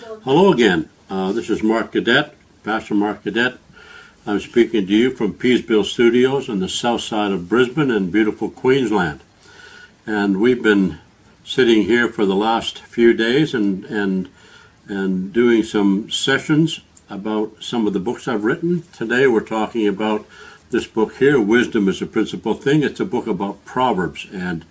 Hello again. This is Mark Gaudet, Pastor Mark Gaudet. I'm speaking to you from Peasville Studios on the south side of Brisbane in beautiful Queensland. And we've been sitting here for the last few days and doing some sessions about some of the books I've written. Today we're talking about this book here, Wisdom is a Principal Thing. It's a book about Proverbs, and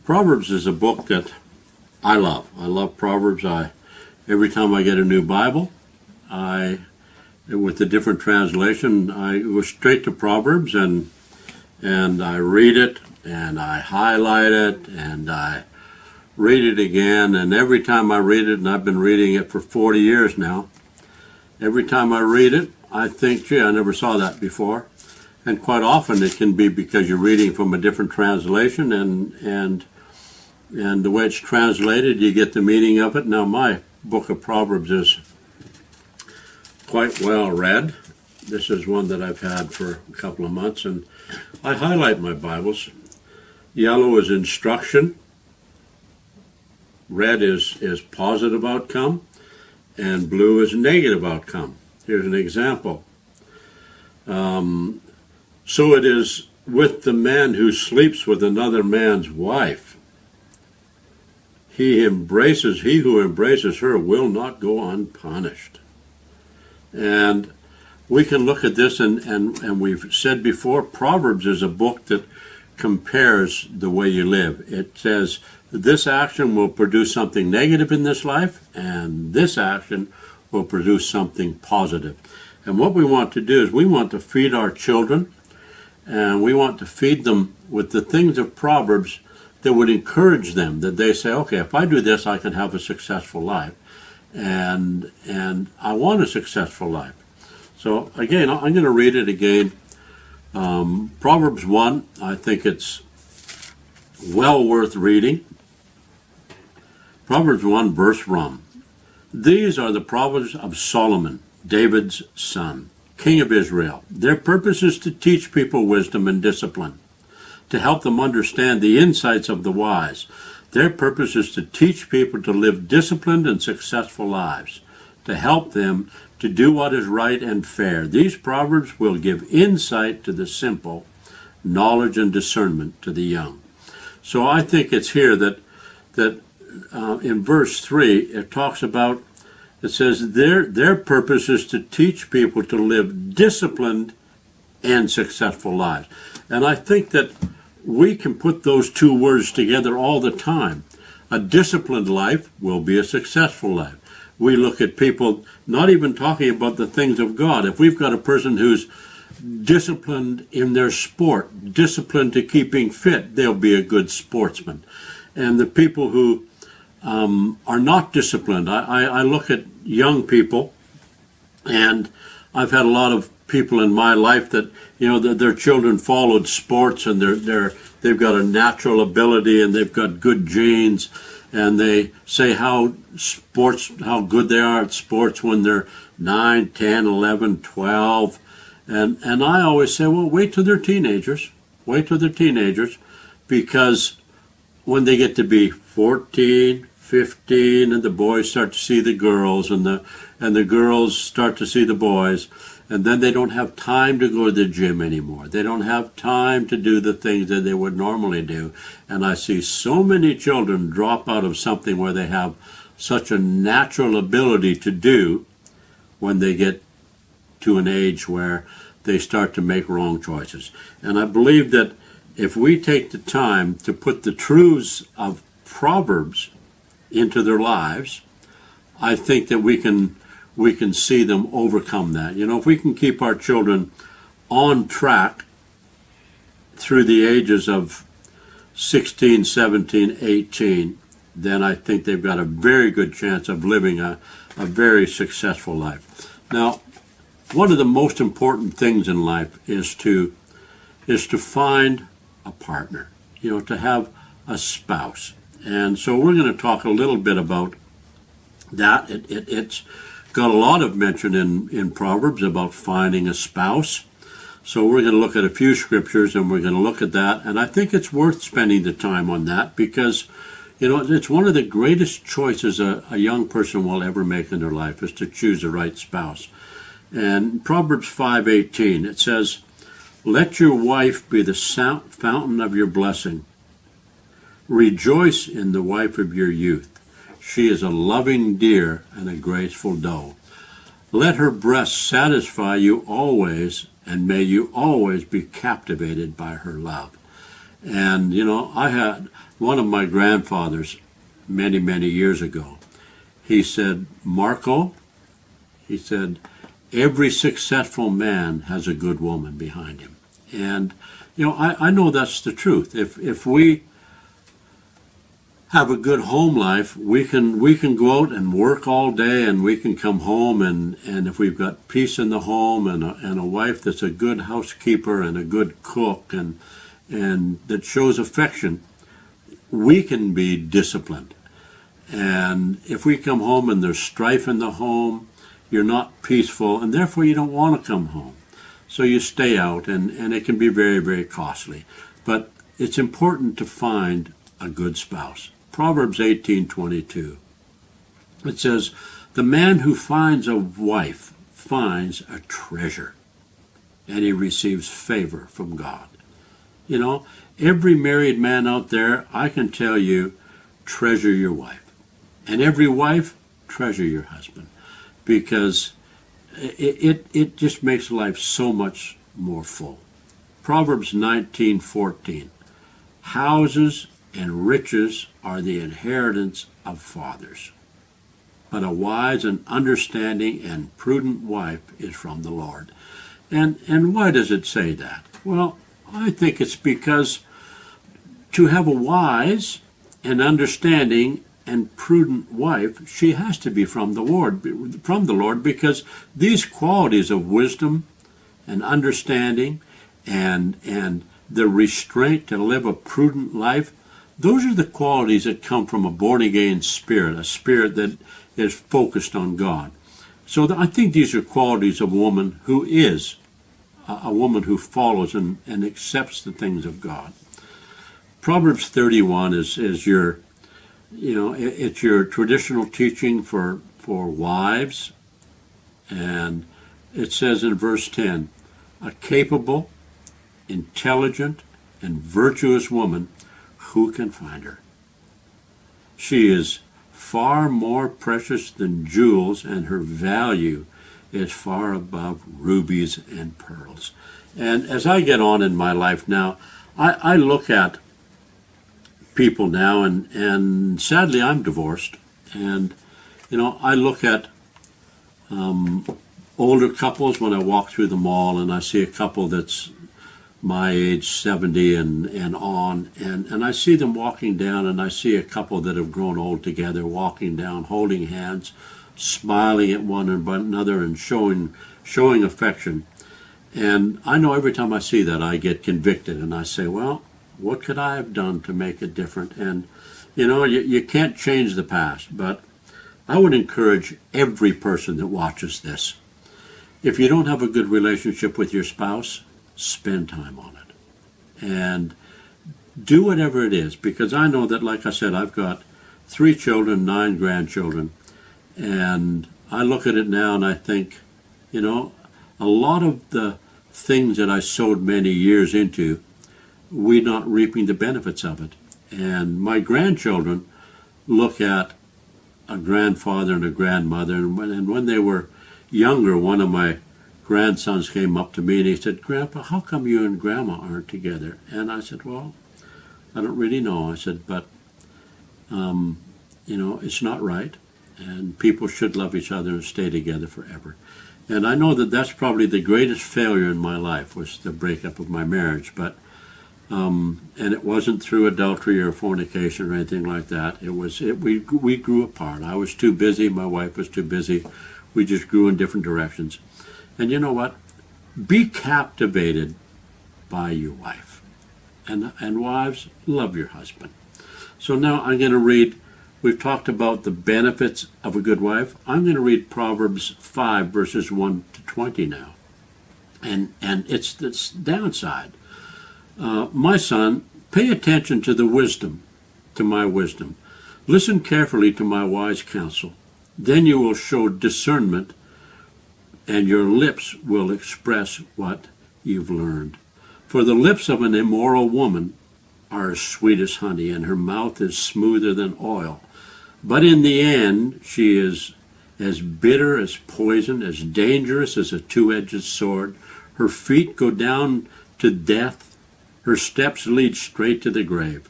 Proverbs is a book that I love. I love Proverbs. Every time I get a new Bible, with a different translation, I go straight to Proverbs and I read it and I highlight it and I read it again. And every time I read it, and I've been reading it for 40 years now, every time I read it, I think, gee, I never saw that before. And quite often it can be because you're reading from a different translation and the way it's translated, you get the meaning of it. Now, my book of Proverbs is quite well read. This is one that I've had for a couple of months, and I highlight my Bibles. Yellow is instruction. Red is positive outcome, and blue is negative outcome. Here's an example. So it is with the man who sleeps with another man's wife. He who embraces her will not go unpunished. And we can look at this, and we've said before, Proverbs is a book that compares the way you live. It says this action will produce something negative in this life, and this action will produce something positive. And what we want to do is we want to feed our children, and we want to feed them with the things of Proverbs that would encourage them, that they say, okay, if I do this, I can have a successful life. And I want a successful life. So again, I'm going to read it again. Proverbs 1, I think it's well worth reading. Proverbs 1, verse 1. These are the Proverbs of Solomon, David's son, king of Israel. Their purpose is to teach people wisdom and discipline, to help them understand the insights of the wise. Their purpose is to teach people to live disciplined and successful lives, to help them to do what is right and fair. These proverbs will give insight to the simple, knowledge and discernment to the young. So I think it's here that in verse 3, it talks about, it says, their purpose is to teach people to live disciplined and successful lives. And I think that we can put those two words together all the time. A disciplined life will be a successful life. We look at people not even talking about the things of God. If we've got a person who's disciplined in their sport, disciplined to keeping fit, they'll be a good sportsman. And the people who are not disciplined, I look at young people, and I've had a lot of people in my life that, you know, that their children followed sports, and they've got a natural ability and they've got good genes, and they say how good they are at sports when they're 9, 10, 11, 12. And I always say, well, wait till they're teenagers. Wait till they're teenagers, because when they get to be 14, 15, and the boys start to see the girls, and the girls start to see the boys, and then they don't have time to go to the gym anymore. They don't have time to do the things that they would normally do. And I see so many children drop out of something where they have such a natural ability to do when they get to an age where they start to make wrong choices. And I believe that if we take the time to put the truths of Proverbs into their lives, I think that we can see them overcome that. You know, if we can keep our children on track through the ages of 16, 17, 18, then I think they've got a very good chance of living a very successful life. Now, one of the most important things in life is to find a partner, you know, to have a spouse. And so we're going to talk a little bit about that. It's got a lot of mention in Proverbs about finding a spouse. So we're going to look at a few scriptures, and we're going to look at that. And I think it's worth spending the time on that, because You know, it's one of the greatest choices a young person will ever make in their life is to choose the right spouse. And Proverbs 5:18, it says, "Let your wife be the fountain of your blessing. Rejoice in the wife of your youth. She is a loving deer and a graceful doe. Let her breasts satisfy you always, and may you always be captivated by her love." And, you know, I had one of my grandfathers many, many years ago. He said, "Marco," he said, "every successful man has a good woman behind him." And, you know, I know that's the truth. If we have a good home life, we can go out and work all day, and we can come home, and if we've got peace in the home and a wife that's a good housekeeper and a good cook and that shows affection, we can be disciplined. And if we come home and there's strife in the home, you're not peaceful, and therefore you don't want to come home. So you stay out, and it can be very, very costly. But it's important to find a good spouse. Proverbs 18:22. It says, "The man who finds a wife finds a treasure, and he receives favor from God." You know, every married man out there, I can tell you, treasure your wife. And every wife, treasure your husband. Because it just makes life so much more full. Proverbs 19:14. "Houses and riches are the inheritance of fathers, but a wise and understanding and prudent wife is from the Lord." And why does it say that? Well, I think it's because to have a wise and understanding and prudent wife, she has to be from the Lord, because these qualities of wisdom and understanding and the restraint to live a prudent life, those are the qualities that come from a born-again spirit, a spirit that is focused on God. So I think these are qualities of a woman who is a woman who follows and accepts the things of God. Proverbs 31 is your, you know, it's your traditional teaching for wives. And it says in verse 10, "A capable, intelligent, and virtuous woman, who can find her? She is far more precious than jewels, and her value is far above rubies and pearls." And as I get on in my life now, I look at people now, and sadly I'm divorced, and you know, I look at older couples when I walk through the mall, and I see a couple that's my age, 70 and on, and I see them walking down, and I see a couple that have grown old together walking down, holding hands, smiling at one another, and showing affection. And I know every time I see that, I get convicted, and I say, well, what could I have done to make it different? And you know, you can't change the past, but I would encourage every person that watches this, if you don't have a good relationship with your spouse, spend time on it. And do whatever it is, because I know that, like I said, I've got 3 children, 9 grandchildren, and I look at it now and I think, you know, a lot of the things that I sowed many years into, we're not reaping the benefits of it. And my grandchildren look at a grandfather and a grandmother, and when they were younger, one of my grandsons came up to me and he said, "Grandpa, how come you and Grandma aren't together?" And I said, "Well, I don't really know." I said, "But, you know, it's not right, and people should love each other and stay together forever." And I know that that's probably the greatest failure in my life, was the breakup of my marriage. But and it wasn't through adultery or fornication or anything like that. We grew apart. I was too busy. My wife was too busy. We just grew in different directions. And you know what? Be captivated by your wife. And wives, love your husband. So now I'm going to read, we've talked about the benefits of a good wife. I'm going to read Proverbs 5, verses 1 to 20 now. And it's this downside. "My son, pay attention to my wisdom. Listen carefully to my wise counsel. Then you will show discernment, and your lips will express what you've learned. For the lips of an immoral woman are as sweet as honey, and her mouth is smoother than oil. But in the end, she is as bitter as poison, as dangerous as a two-edged sword. Her feet go down to death. Her steps lead straight to the grave.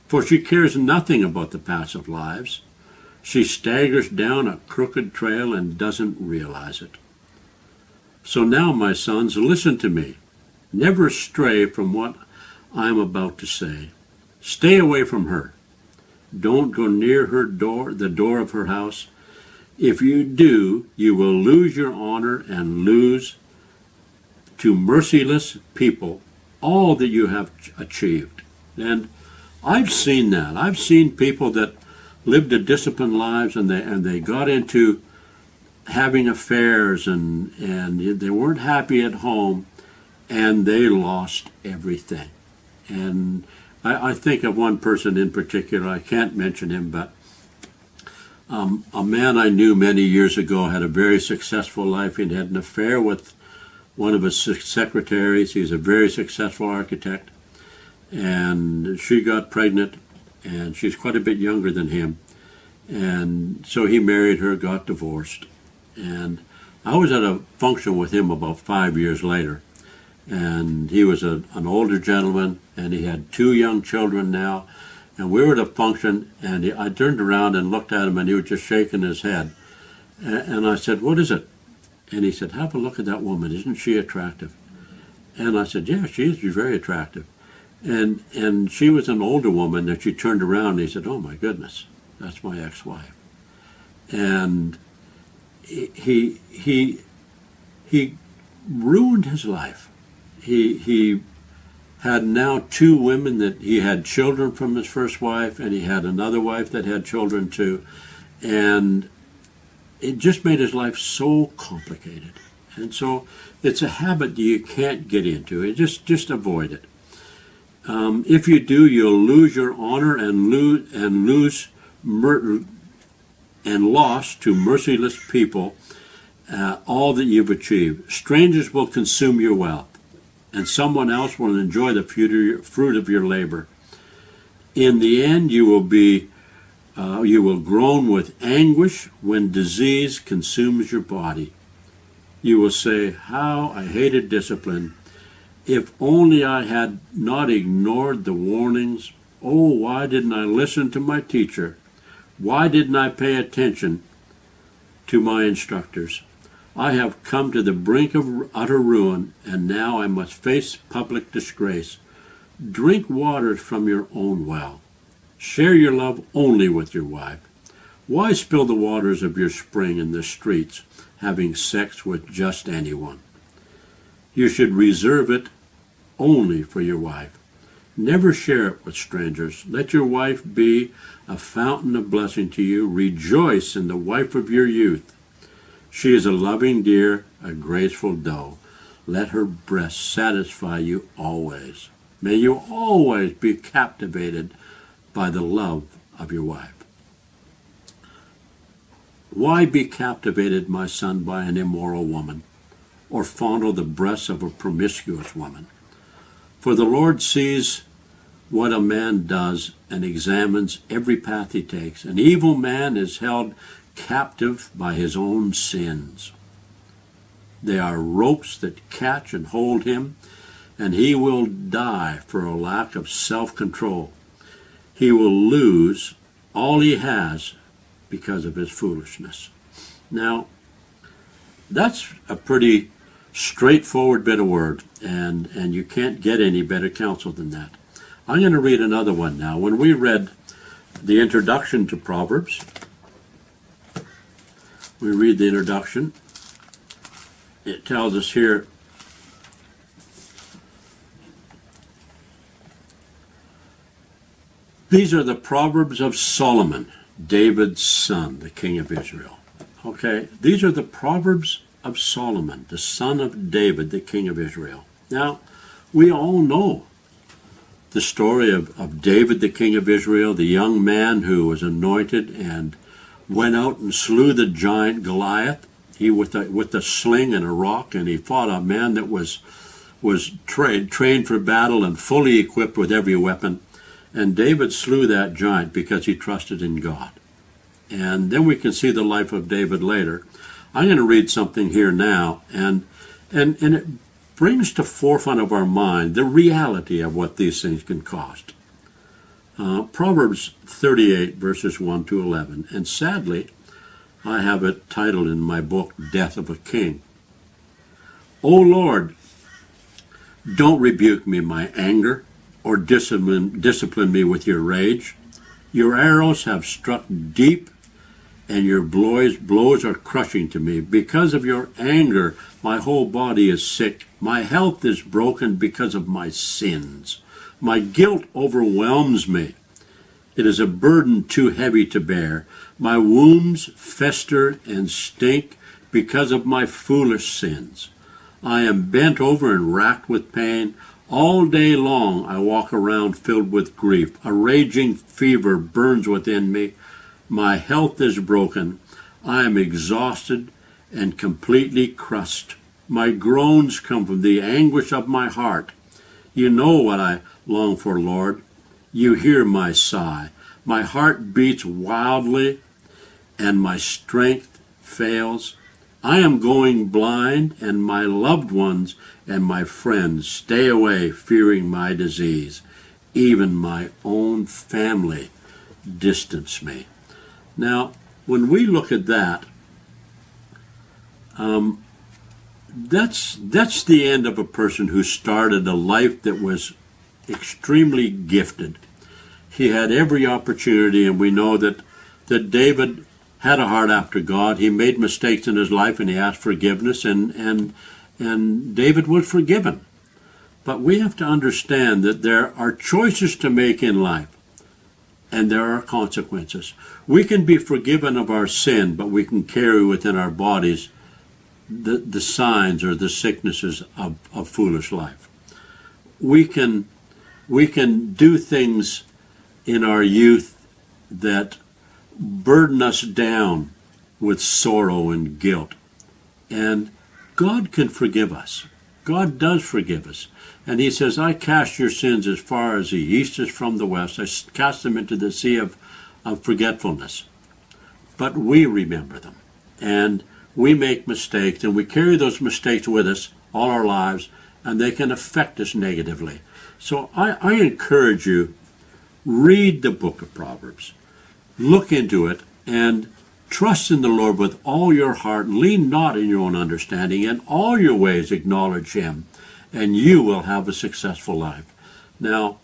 For she cares nothing about the passive lives. She staggers down a crooked trail and doesn't realize it. So now, my sons, listen to me. Never stray from what I'm about to say. Stay away from her. Don't go near her door, the door of her house. If you do, you will lose your honor and lose to merciless people all that you have achieved. And I've seen that. I've seen people that lived a disciplined lives, and they got into having affairs, and they weren't happy at home, and they lost everything. And I think of one person in particular. I can't mention him, but a man I knew many years ago had a very successful life. He'd had an affair with one of his secretaries. He's a very successful architect, and she got pregnant, and she's quite a bit younger than him. And so he married her, got divorced. And I was at a function with him about 5 years later. And he was an older gentleman, and he had 2 young children now. And we were at a function, and I turned around and looked at him, and he was just shaking his head. And I said, "What is it?" And he said, "Have a look at that woman. Isn't she attractive?" And I said, "Yeah, she is. She's very attractive." And she was an older woman, and she turned around, and he said, "Oh, my goodness, that's my ex-wife." And he ruined his life. He had now 2 women that he had children from his first wife, and he had another wife that had children too. And it just made his life so complicated. And so it's a habit that you can't get into. Just avoid it. If you do, you'll lose your honor and loss to merciless people all that you've achieved. Strangers will consume your wealth, and someone else will enjoy the fruit of your labor. In the end, you will groan with anguish when disease consumes your body. You will say, "How I hated discipline. If only I had not ignored the warnings. Oh, why didn't I listen to my teacher? Why didn't I pay attention to my instructors? I have come to the brink of utter ruin, and now I must face public disgrace. Drink water from your own well. Share your love only with your wife. Why spill the waters of your spring in the streets, having sex with just anyone? You should reserve it only for your wife. Never share it with strangers. Let your wife be a fountain of blessing to you. Rejoice in the wife of your youth. She is a loving deer, a graceful doe. Let her breast satisfy you always. May you always be captivated by the love of your wife." Why be captivated, my son, by an immoral woman, or fondle the breasts of a promiscuous woman? For the Lord sees what a man does and examines every path he takes. An evil man is held captive by his own sins. They are ropes that catch and hold him, and he will die for a lack of self-control. He will lose all he has because of his foolishness. Now, that's a pretty straightforward bit of word, and you can't get any better counsel than that. I'm going to read another one now. When we read the introduction to Proverbs, we read the introduction. It tells us here, these are the Proverbs of Solomon, David's son, the king of Israel. Okay, these are the Proverbs of Solomon, the son of David, the king of Israel. Now, we all know the story of David, the king of Israel, the young man who was anointed and went out and slew the giant Goliath. He with a sling and a rock, and he fought a man that was trained for battle and fully equipped with every weapon. And David slew that giant because he trusted in God. And then we can see the life of David later. I'm going to read something here now, and it brings to forefront of our mind the reality of what these things can cost. Proverbs 38, verses 1 to 11. And sadly, I have it titled in my book, Death of a King. O Lord, don't rebuke me in my anger, or discipline me with your rage. Your arrows have struck deep, and your blows are crushing to me. Because of your anger, my whole body is sick. My health is broken because of my sins. My guilt overwhelms me. It is a burden too heavy to bear. My wounds fester and stink because of my foolish sins. I am bent over and racked with pain. All day long I walk around filled with grief. A raging fever burns within me. My health is broken. I am exhausted and completely crushed. My groans come from the anguish of my heart. You know what I long for, Lord. You hear my sigh. My heart beats wildly, and my strength fails. I am going blind, and my loved ones and my friends stay away, fearing my disease. Even my own family distance me. Now, when we look at that, that's the end of a person who started a life that was extremely gifted. He had every opportunity, and we know that David had a heart after God. He made mistakes in his life, and he asked forgiveness, and David was forgiven. But we have to understand that there are choices to make in life, and there are consequences. We can be forgiven of our sin, but we can carry within our bodies the signs or the sicknesses of foolish life. We can do things in our youth that burden us down with sorrow and guilt. And God can forgive us. God does forgive us. And he says, I cast your sins as far as the east is from the west. I cast them into the sea of forgetfulness. But we remember them. And we make mistakes, and we carry those mistakes with us all our lives, and they can affect us negatively. So I encourage you, read the book of Proverbs. Look into it, and trust in the Lord with all your heart. Lean not in your own understanding. In all your ways acknowledge him, and you will have a successful life. Now,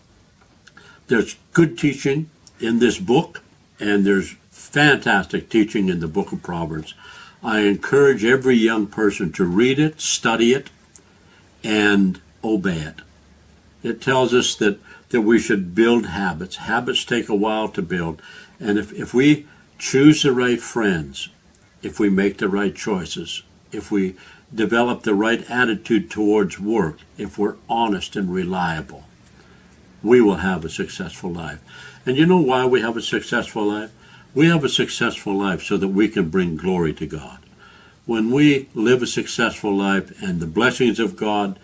there's good teaching in this book, and there's fantastic teaching in the book of Proverbs. I encourage every young person to read it, study it, and obey it. It tells us that we should build habits. Habits take a while to build. And if we choose the right friends, if we make the right choices, if we develop the right attitude towards work, if we're honest and reliable, we will have a successful life. And you know why we have a successful life? We have a successful life so that we can bring glory to God. When we live a successful life and the blessings of God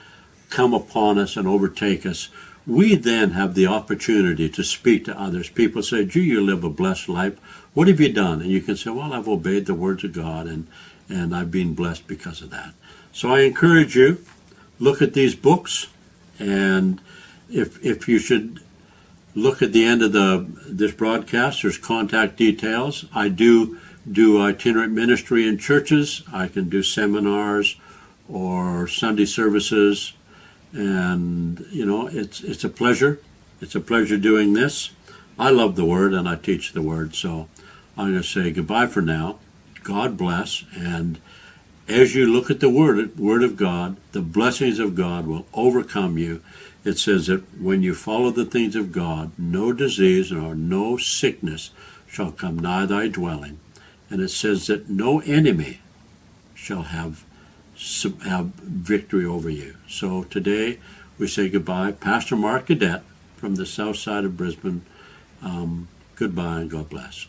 come upon us and overtake us, we then have the opportunity to speak to others. People say, gee, you live a blessed life. What have you done? And you can say, well, I've obeyed the words of God, and I've been blessed because of that. So I encourage you, look at these books, and if you should look at the end of this broadcast, there's contact details. I do itinerant ministry in churches. I can do seminars or Sunday services. And, you know, it's a pleasure. It's a pleasure doing this. I love the Word, and I teach the Word. So I'm going to say goodbye for now. God bless. And as you look at the Word of God, the blessings of God will overcome you. It says that when you follow the things of God, no disease nor no sickness shall come nigh thy dwelling. And it says that no enemy shall have victory over you. So today we say goodbye. Pastor Mark Gaudet from the south side of Brisbane. Goodbye and God bless.